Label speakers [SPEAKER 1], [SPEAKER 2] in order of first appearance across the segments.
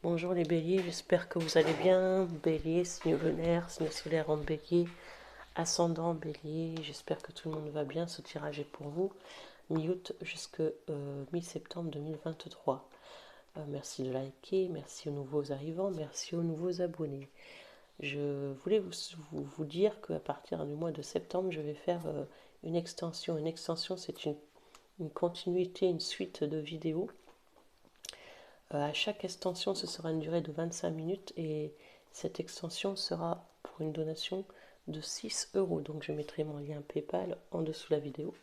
[SPEAKER 1] Bonjour les béliers, j'espère que vous allez bien. Bélier, signe lunaire, signe solaire en bélier, ascendant bélier, j'espère que tout le monde va bien. Ce tirage est pour vous, mi-août jusqu'à mi-septembre 2023. Merci de liker, merci aux nouveaux arrivants, merci aux nouveaux abonnés. Je voulais vous dire qu'à partir du mois de septembre, je vais faire une extension. Une extension, c'est une continuité, une suite de vidéos. À chaque extension, ce sera une durée de 25 minutes et cette extension sera pour une donation de 6 euros. Donc je mettrai mon lien PayPal en dessous de la vidéo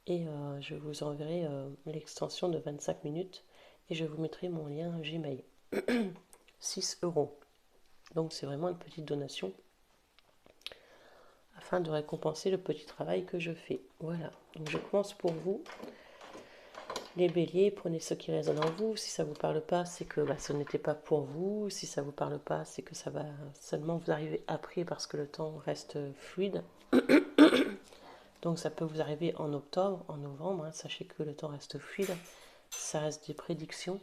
[SPEAKER 1] et je vous enverrai l'extension de 25 minutes et je vous mettrai mon lien Gmail. 6 euros. Donc c'est vraiment une petite donation afin de récompenser le petit travail que je fais. Voilà, donc je commence pour vous. Les béliers, prenez ce qui résonne en vous. Si ça ne vous parle pas, c'est que ce n'était pas pour vous. Si ça ne vous parle pas, c'est que ça va seulement vous arriver après parce que le temps reste fluide. Donc ça peut vous arriver en octobre, en novembre. Sachez que le temps reste fluide. Ça reste des prédictions.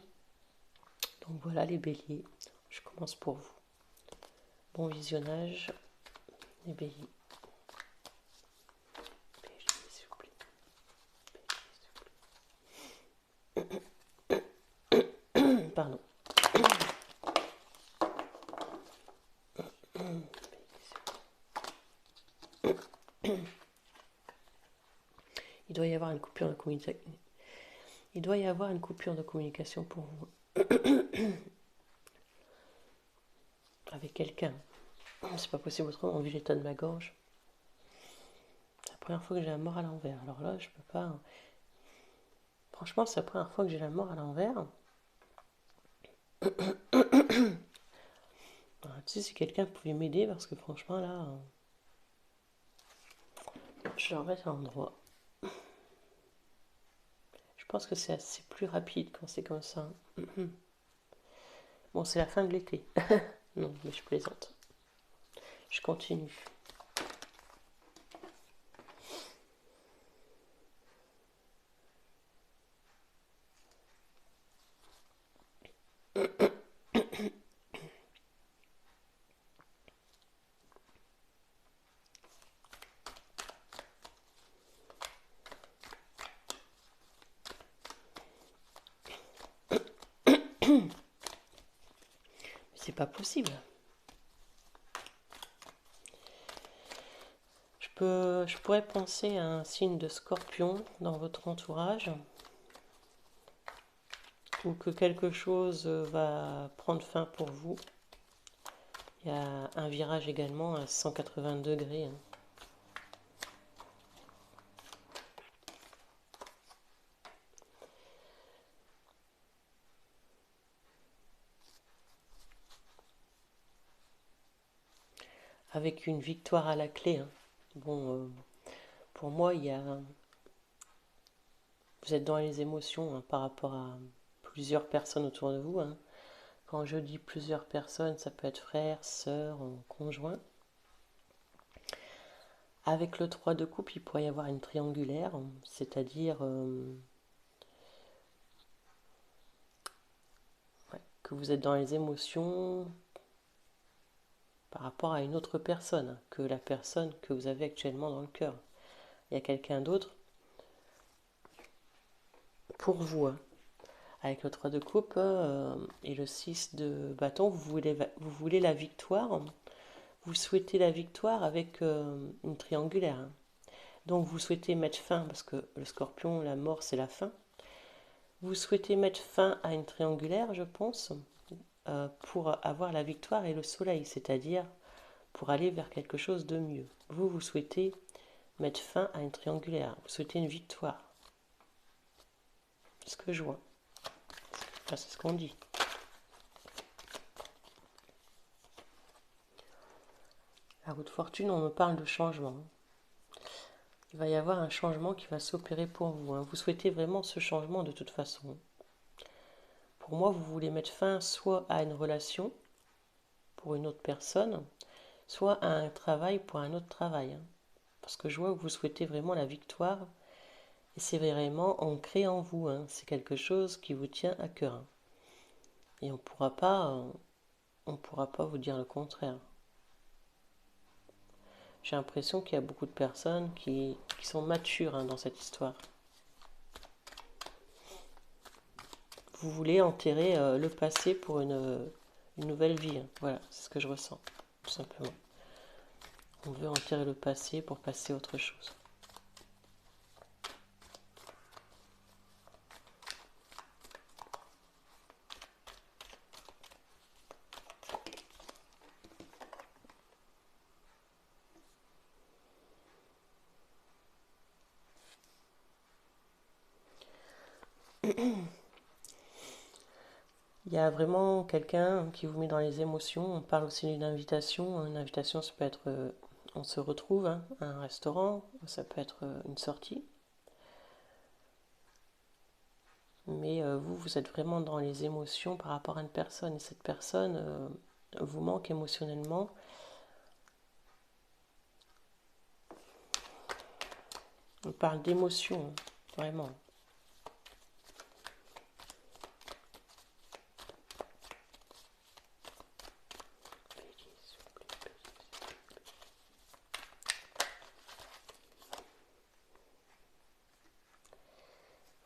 [SPEAKER 1] Donc voilà les béliers. Je commence pour vous. Bon visionnage, les béliers. Béliers, s'il vous plaît. Béliers, s'il vous plaît. Pardon. Il doit y avoir une coupure de communication. Il doit y avoir une coupure de communication pour vous. Avec quelqu'un. C'est pas possible autrement, vu l'état de ma gorge. C'est la première fois que j'ai la mort à l'envers. Alors là, je peux pas. Franchement, c'est la première fois que j'ai la mort à l'envers. Tu sais, si quelqu'un pouvait m'aider, parce que franchement, là, je le remets à l'endroit. Je pense que c'est assez plus rapide quand c'est comme ça. Bon, c'est la fin de l'été. Non, mais je plaisante. Je continue. Mais c'est pas possible. Je pourrais penser à un signe de scorpion dans votre entourage, ou que quelque chose va prendre fin pour vous. Il y a un virage également à 180 degrés. Avec une victoire à la clé. Bon, pour moi, vous êtes dans les émotions par rapport à plusieurs personnes autour de vous. Quand je dis plusieurs personnes, ça peut être frère, sœur, conjoint. Avec le 3 de coupe, il pourrait y avoir une triangulaire, c'est-à-dire que vous êtes dans les émotions par rapport à une autre personne que la personne que vous avez actuellement dans le cœur. Il y a quelqu'un d'autre pour vous. Avec le 3 de coupe et le 6 de bâton, vous voulez la victoire. Vous souhaitez la victoire avec une triangulaire. Donc vous souhaitez mettre fin, parce que le scorpion, la mort, c'est la fin. Vous souhaitez mettre fin à une triangulaire, je pense, pour avoir la victoire et le soleil, c'est-à-dire pour aller vers quelque chose de mieux. Vous souhaitez mettre fin à une triangulaire. Vous souhaitez une victoire. C'est ce que je vois. Enfin, c'est ce qu'on dit. La roue de fortune, on me parle de changement. Il va y avoir un changement qui va s'opérer pour vous. Vous souhaitez vraiment ce changement de toute façon. Pour moi, vous voulez mettre fin soit à une relation pour une autre personne, soit à un travail pour un autre travail. Parce que je vois que vous souhaitez vraiment la victoire et c'est vraiment ancré en vous. C'est quelque chose qui vous tient à cœur. Et on pourra pas vous dire le contraire. J'ai l'impression qu'il y a beaucoup de personnes qui sont matures hein, dans cette histoire. Vous voulez enterrer le passé pour une nouvelle vie. Hein. Voilà, c'est ce que je ressens, tout simplement. On veut enterrer le passé pour passer à autre chose. Il y a vraiment quelqu'un qui vous met dans les émotions. On parle aussi d'une invitation. Une invitation, ça peut être on se retrouve hein, à un restaurant, ça peut être une sortie. Mais vous êtes vraiment dans les émotions par rapport à une personne. Et cette personne vous manque émotionnellement. On parle d'émotion, vraiment.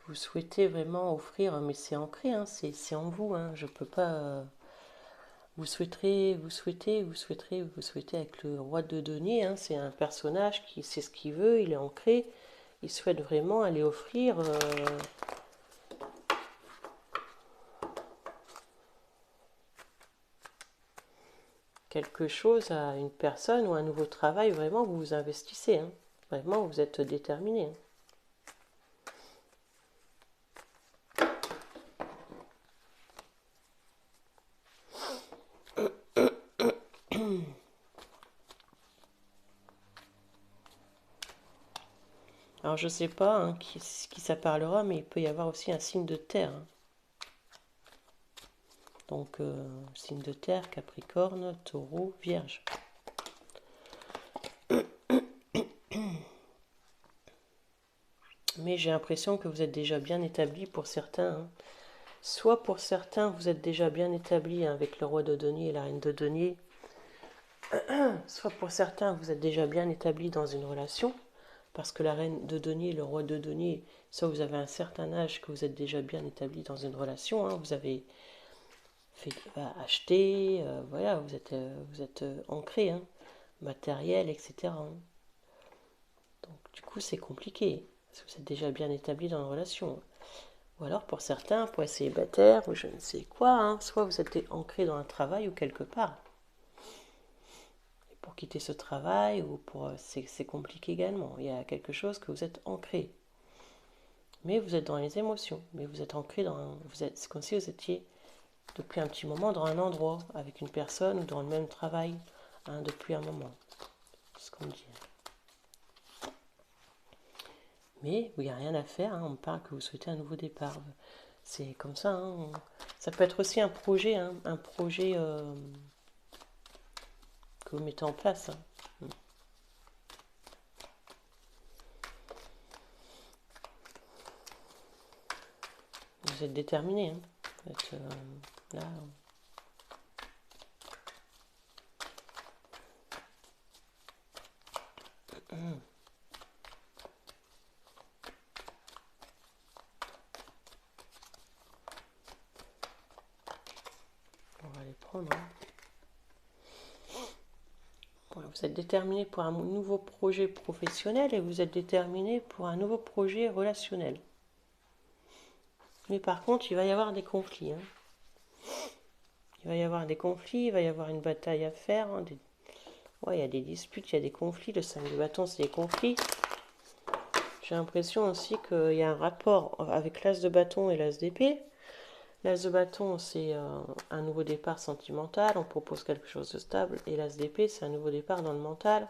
[SPEAKER 1] Vous souhaitez vraiment offrir, mais c'est ancré, hein, c'est en vous. Hein, je peux pas. Vous souhaiterez, vous souhaitez, vous souhaiterez, vous souhaitez avec le roi de denier. Hein, c'est un personnage qui sait ce qu'il veut, il est ancré. Il souhaite vraiment aller offrir quelque chose à une personne ou un nouveau travail. Vraiment, vous vous investissez. Hein, vraiment, vous êtes déterminé. Hein. Alors je sais pas hein, qui ça parlera, mais il peut y avoir aussi un signe de terre. Hein. Donc signe de terre, Capricorne, Taureau, Vierge. Mais j'ai l'impression que vous êtes déjà bien établi pour certains. Hein. Soit pour certains, vous êtes déjà bien établi hein, avec le roi de denier et la reine de denier. Soit pour certains, vous êtes déjà bien établi dans une relation. Parce que la reine de denier, le roi de denier, soit vous avez un certain âge que vous êtes déjà bien établi dans une relation. Hein, vous avez fait, acheté, voilà, vous êtes ancré, hein, matériel, etc. Hein. Donc du coup, c'est compliqué. Parce que vous êtes déjà bien établi dans une relation. Ou alors pour certains, pour être célibataire ou je ne sais quoi, hein, soit vous êtes ancré dans un travail ou quelque part. Et pour quitter ce travail, ou pour c'est compliqué également. Il y a quelque chose que vous êtes ancré. Mais vous êtes dans les émotions. Mais vous êtes ancré dans. C'est comme si vous étiez depuis un petit moment dans un endroit, avec une personne ou dans le même travail, hein, depuis un moment. C'est ce qu'on me dit. Mais il n'y a rien à faire, hein, on me parle que vous souhaitez un nouveau départ. C'est comme ça. Hein, ça peut être aussi un projet que vous mettez en place. Hein. Vous êtes déterminé. Hein. Vous êtes là. On va les prendre. Hein. Voilà, vous êtes déterminé pour un nouveau projet professionnel et vous êtes déterminé pour un nouveau projet relationnel. Mais par contre, il va y avoir des conflits. Hein. Il va y avoir des conflits, il va y avoir une bataille à faire. Hein, ouais, il y a des disputes, il y a des conflits. Le 5 de bâton, c'est des conflits. J'ai l'impression aussi qu'il y a un rapport avec l'as de bâton et l'as d'épée. L'as de bâton, c'est un nouveau départ sentimental, on propose quelque chose de stable. Et l'as d'épée, c'est un nouveau départ dans le mental.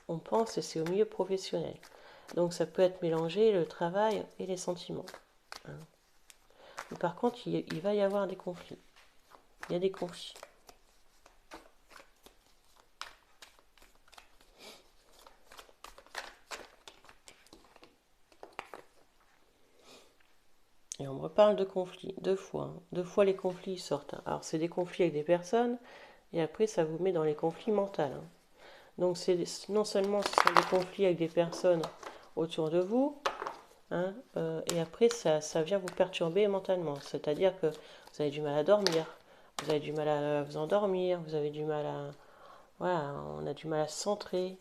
[SPEAKER 1] On pense et c'est au milieu professionnel. Donc ça peut être mélangé, le travail et les sentiments. Hein. Mais par contre, il va y avoir des conflits. Il y a des conflits. Et on me reparle de conflits, deux fois. Hein. Deux fois les conflits sortent. Hein. Alors c'est des conflits avec des personnes, et après ça vous met dans les conflits mentaux. Hein. Donc c'est non seulement ce sont des conflits avec des personnes autour de vous, hein, et après ça vient vous perturber mentalement. C'est-à-dire que vous avez du mal à dormir, vous avez du mal à vous endormir, vous avez du mal à... Voilà, on a du mal à se centrer.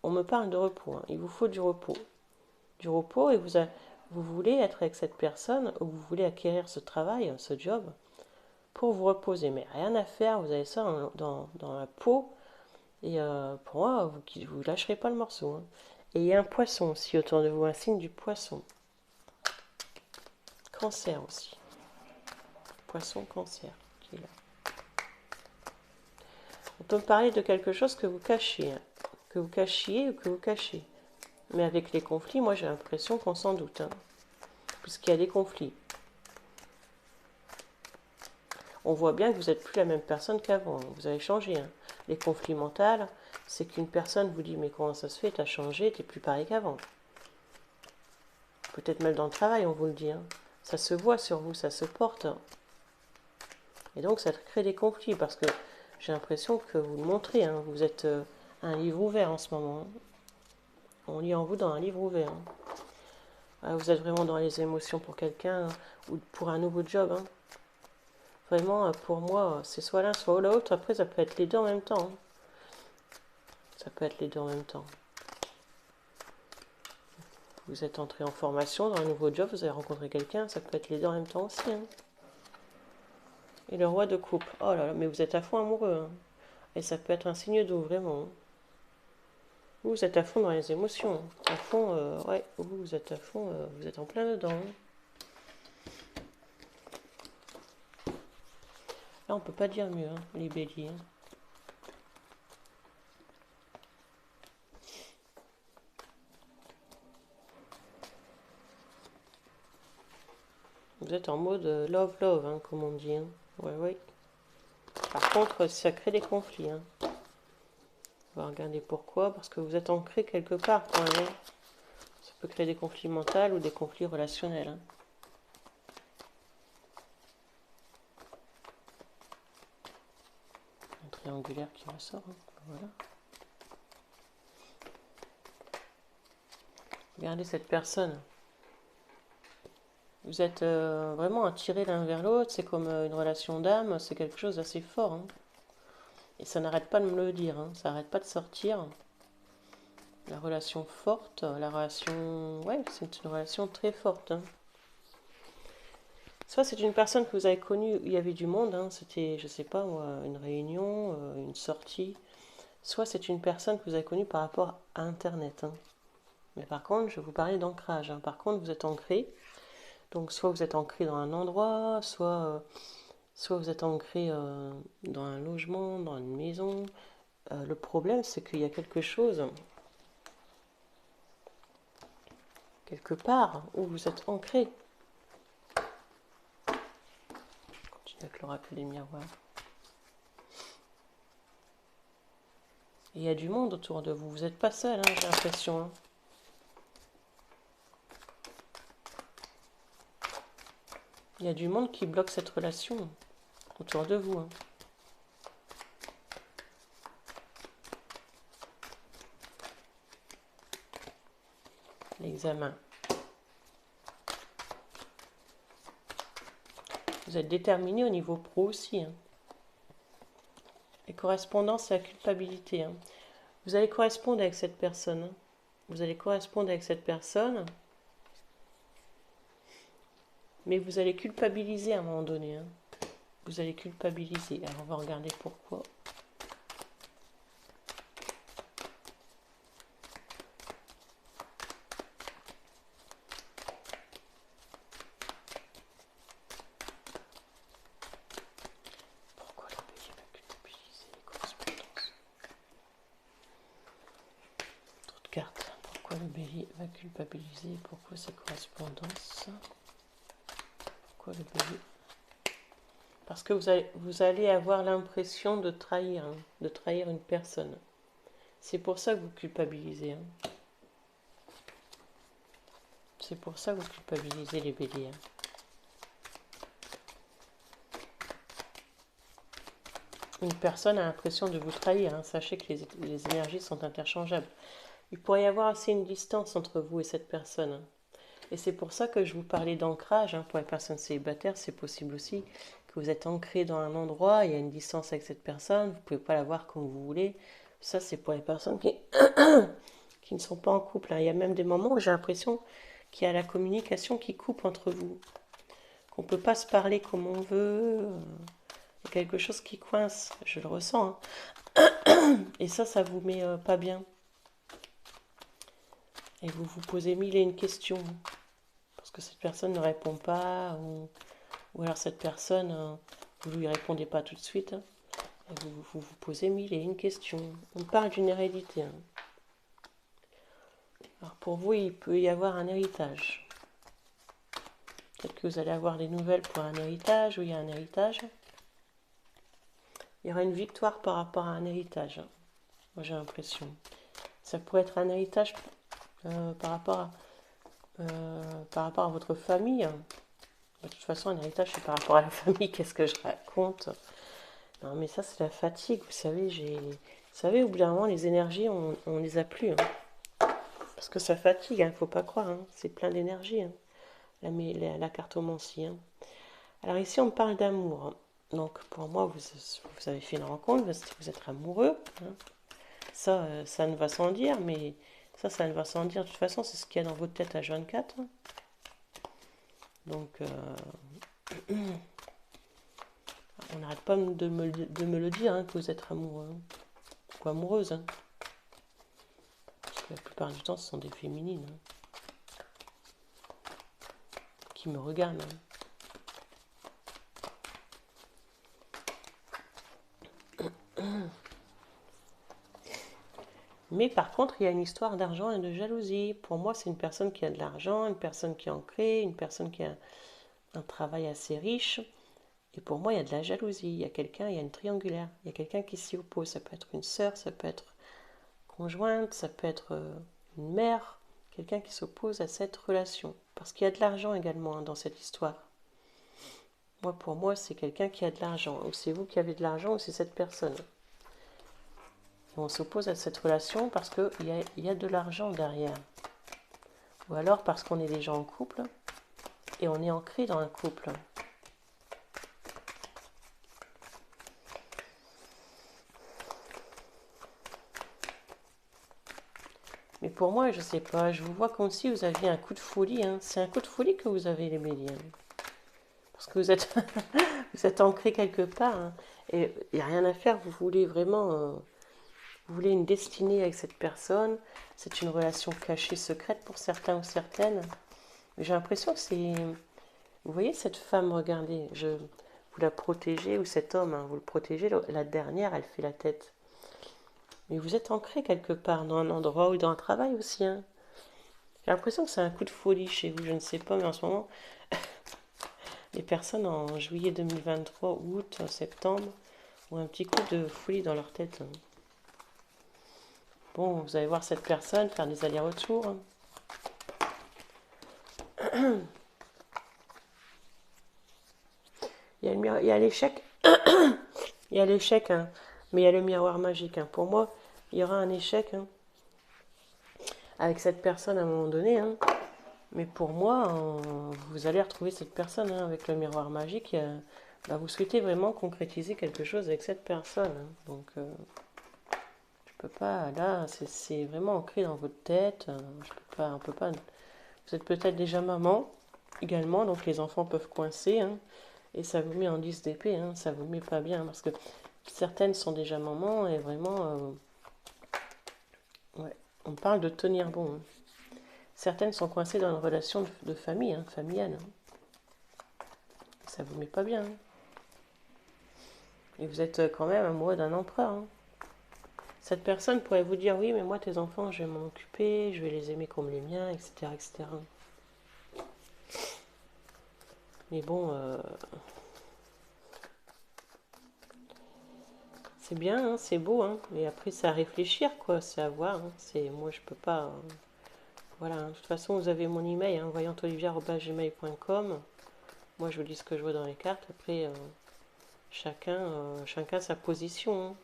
[SPEAKER 1] On me parle de repos, hein. Il vous faut du repos. Du repos et vous voulez être avec cette personne ou vous voulez acquérir ce travail, ce job, pour vous reposer. Mais rien à faire, vous avez ça dans la peau. Et pour moi, vous lâcherez pas le morceau. Hein. Et il y a un poisson aussi autour de vous, un signe du poisson. Cancer aussi. Poisson, cancer, qui est là. On peut me parler de quelque chose que vous cachez. Hein. Que vous cachiez ou que vous cachez. Mais avec les conflits, moi j'ai l'impression qu'on s'en doute. Hein, puisqu'il y a des conflits. On voit bien que vous n'êtes plus la même personne qu'avant. Vous avez changé. Hein. Les conflits mentaux, c'est qu'une personne vous dit mais comment ça se fait, t'as changé, t'es plus pareil qu'avant. Peut-être même dans le travail, on vous le dit. Hein. Ça se voit sur vous, ça se porte. Hein. Et donc ça crée des conflits parce que j'ai l'impression que vous le montrez. Hein. Vous êtes un livre ouvert en ce moment. Hein. On lit en vous dans un livre ouvert. Hein. Vous êtes vraiment dans les émotions pour quelqu'un hein, ou pour un nouveau job. Hein. Vraiment, pour moi, c'est soit l'un, soit l'autre. Après, ça peut être les deux en même temps. Hein. Ça peut être les deux en même temps. Vous êtes entré en formation dans un nouveau job, vous avez rencontré quelqu'un, ça peut être les deux en même temps aussi. Hein. Et le roi de coupe. Oh là là, mais vous êtes à fond amoureux. Hein. Et ça peut être un signe d'eau, vraiment. Hein. Vous êtes à fond dans les émotions. Hein. À fond, ouais, vous êtes à fond, vous êtes en plein dedans. Hein. Là, on peut pas dire mieux, hein, les béliers. Hein. Vous êtes en mode love, love, hein, comme on dit. Hein. Ouais, ouais. Par contre, ça crée des conflits. Hein. On va regarder pourquoi. Parce que vous êtes ancré quelque part, quand même. Hein. Ça peut créer des conflits mentaux ou des conflits relationnels. Hein. Un triangulaire qui ressort. Hein. Voilà. Regardez cette personne. Vous êtes vraiment attirés l'un vers l'autre. C'est comme une relation d'âme. C'est quelque chose d'assez fort. Hein. Et ça n'arrête pas de me le dire. Hein. Ça n'arrête pas de sortir. La relation forte. La relation... Ouais, c'est une relation très forte. Hein. Soit c'est une personne que vous avez connue, où il y avait du monde. Hein. C'était, je sais pas moi, une réunion, une sortie. Soit c'est une personne que vous avez connue par rapport à Internet. Hein. Mais par contre, je vous parlais d'ancrage. Hein. Par contre, vous êtes ancré. Donc, soit vous êtes ancré dans un endroit, soit vous êtes ancré dans un logement, dans une maison. Le problème, c'est qu'il y a quelque chose, quelque part, où vous êtes ancré. Je continue avec l'oracle des miroirs. Et il y a du monde autour de vous. Vous n'êtes pas seul, hein, j'ai l'impression. Hein. Il y a du monde qui bloque cette relation autour de vous. Hein. L'examen. Vous êtes déterminé au niveau pro aussi. Hein. Et correspondance et la culpabilité. Hein. Vous allez correspondre avec cette personne. Hein. Vous allez correspondre avec cette personne. Mais vous allez culpabiliser à un moment donné. Hein. Vous allez culpabiliser. Alors on va regarder pourquoi. Pourquoi le bélier va culpabiliser les correspondances? Trop de cartes. Pourquoi le bélier va culpabiliser? Pourquoi ces correspondances? Pourquoi le bélier? Parce que vous allez avoir l'impression de trahir une personne. C'est pour ça que vous culpabilisez. Hein. C'est pour ça que vous culpabilisez les béliers. Hein. Une personne a l'impression de vous trahir. Hein. Sachez que les énergies sont interchangeables. Il pourrait y avoir aussi une distance entre vous et cette personne. Hein. Et c'est pour ça que je vous parlais d'ancrage. Hein. Pour les personnes célibataires, c'est possible aussi que vous êtes ancré dans un endroit, il y a une distance avec cette personne, vous ne pouvez pas la voir comme vous voulez. Ça, c'est pour les personnes qui ne sont pas en couple. Hein. Il y a même des moments où j'ai l'impression qu'il y a la communication qui coupe entre vous. Qu'on ne peut pas se parler comme on veut. Il y a quelque chose qui coince, je le ressens. Hein. Et ça vous met pas bien. Et vous vous posez mille et une questions. Parce que cette personne ne répond pas, ou alors cette personne, vous ne lui répondez pas tout de suite. Hein, et vous posez mille et une questions. On parle d'une hérédité. Hein. Alors pour vous, il peut y avoir un héritage. Peut-être que vous allez avoir des nouvelles pour un héritage, ou il y a un héritage. Il y aura une victoire par rapport à un héritage. Hein. Moi j'ai l'impression. Ça pourrait être un héritage par rapport à votre famille. De toute façon, un héritage, c'est par rapport à la famille. Qu'est-ce que je raconte? Non, mais ça, c'est la fatigue. Vous savez, au bout d'un moment, les énergies, on les a plus. Hein. Parce que ça fatigue, hein, faut pas croire. Hein. C'est plein d'énergie, hein, la cartomancie. Hein. Alors ici, on parle d'amour. Hein. Donc, pour moi, vous avez fait une rencontre, vous êtes amoureux. Hein. Ça ne va sans dire, mais ça ne va sans dire. De toute façon, c'est ce qu'il y a dans votre tête à 24. Hein. Donc, on n'arrête pas de me le dire, hein, que vous êtes amoureux. Hein. Ou amoureuse. Hein. Parce que la plupart du temps, ce sont des féminines. Hein, qui me regardent. Hein. Mais par contre, il y a une histoire d'argent et de jalousie. Pour moi, c'est une personne qui a de l'argent, une personne qui est ancrée, une personne qui a un travail assez riche. Et pour moi, il y a de la jalousie. Il y a une triangulaire. Il y a quelqu'un qui s'y oppose. Ça peut être une sœur, ça peut être conjointe, ça peut être une mère. Quelqu'un qui s'oppose à cette relation. Parce qu'il y a de l'argent également hein, dans cette histoire. Pour moi, c'est quelqu'un qui a de l'argent. Ou c'est vous qui avez de l'argent, ou c'est cette personne. Et on s'oppose à cette relation parce qu'il y a de l'argent derrière. Ou alors parce qu'on est déjà en couple et on est ancré dans un couple. Mais pour moi, je sais pas, je vous vois comme si vous aviez un coup de folie. Hein. C'est un coup de folie que vous avez, les béliers. Parce que vous êtes, vous êtes ancré quelque part. Hein. Et il n'y a rien à faire, vous voulez vraiment... vous voulez une destinée avec cette personne. C'est une relation cachée, secrète pour certains ou certaines. J'ai l'impression que c'est... Vous voyez cette femme, regardez, vous la protégez, ou cet homme, hein, vous le protégez. La dernière, elle fait la tête. Mais vous êtes ancré quelque part, dans un endroit ou dans un travail aussi. Hein. J'ai l'impression que c'est un coup de folie chez vous, je ne sais pas, mais en ce moment, les personnes en juillet 2023, août, septembre, ont un petit coup de folie dans leur tête. Hein. Bon, vous allez voir cette personne faire des allers-retours. Hein. Il y a l'échec. Il y a l'échec, hein, mais il y a le miroir magique. Hein. Pour moi, il y aura un échec hein, avec cette personne à un moment donné. Hein. Mais pour moi, vous allez retrouver cette personne hein, avec le miroir magique. Vous souhaitez vraiment concrétiser quelque chose avec cette personne. Hein. Donc, je peux pas. Là, c'est vraiment ancré dans votre tête. Je peux pas, on peut pas. Vous êtes peut-être déjà maman également, donc les enfants peuvent coincer. Hein, et ça vous met en 10 d'épée. Hein, ça vous met pas bien parce que certaines sont déjà mamans et vraiment. Ouais, on parle de tenir bon. Hein. Certaines sont coincées dans une relation de famille, hein, familiale. Hein. Ça vous met pas bien. Hein. Et vous êtes quand même amoureux d'un empereur. Hein. Cette personne pourrait vous dire oui, mais moi tes enfants, je vais m'en occuper, je vais les aimer comme les miens, etc., etc. Mais bon, c'est bien, hein, c'est beau, hein. Mais après c'est à réfléchir, quoi, c'est à voir. Hein. Moi je peux pas. Voilà, hein. De toute façon, vous avez mon email, hein, voyantolivière@gmail.com. Moi, je vous dis ce que je vois dans les cartes. Après, chacun sa position, hein.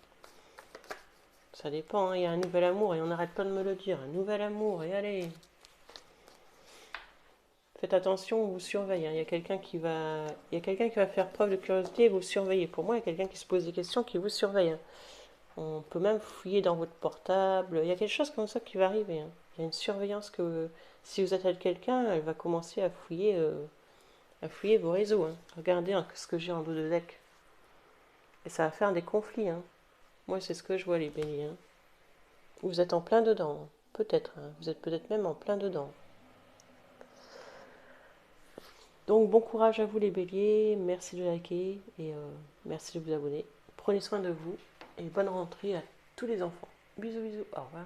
[SPEAKER 1] Ça dépend, hein. Il y a un nouvel amour et on n'arrête pas de me le dire. Un nouvel amour, et allez. Faites attention, on vous surveille, hein. Il y a quelqu'un qui va faire preuve de curiosité et vous surveiller. Pour moi, il y a quelqu'un qui se pose des questions qui vous surveille, hein. On peut même fouiller dans votre portable. Il y a quelque chose comme ça qui va arriver, hein. Il y a une surveillance que si vous êtes avec quelqu'un, elle va commencer à fouiller vos réseaux, hein. Regardez, hein, ce que j'ai en dos de deck. Et ça va faire des conflits, hein. Moi, c'est ce que je vois, les béliers, hein. Vous êtes en plein dedans, hein. Peut-être, hein. Vous êtes peut-être même en plein dedans. Donc bon courage à vous les béliers, merci de liker et merci de vous abonner. Prenez soin de vous et bonne rentrée à tous les enfants. Bisous bisous, au revoir.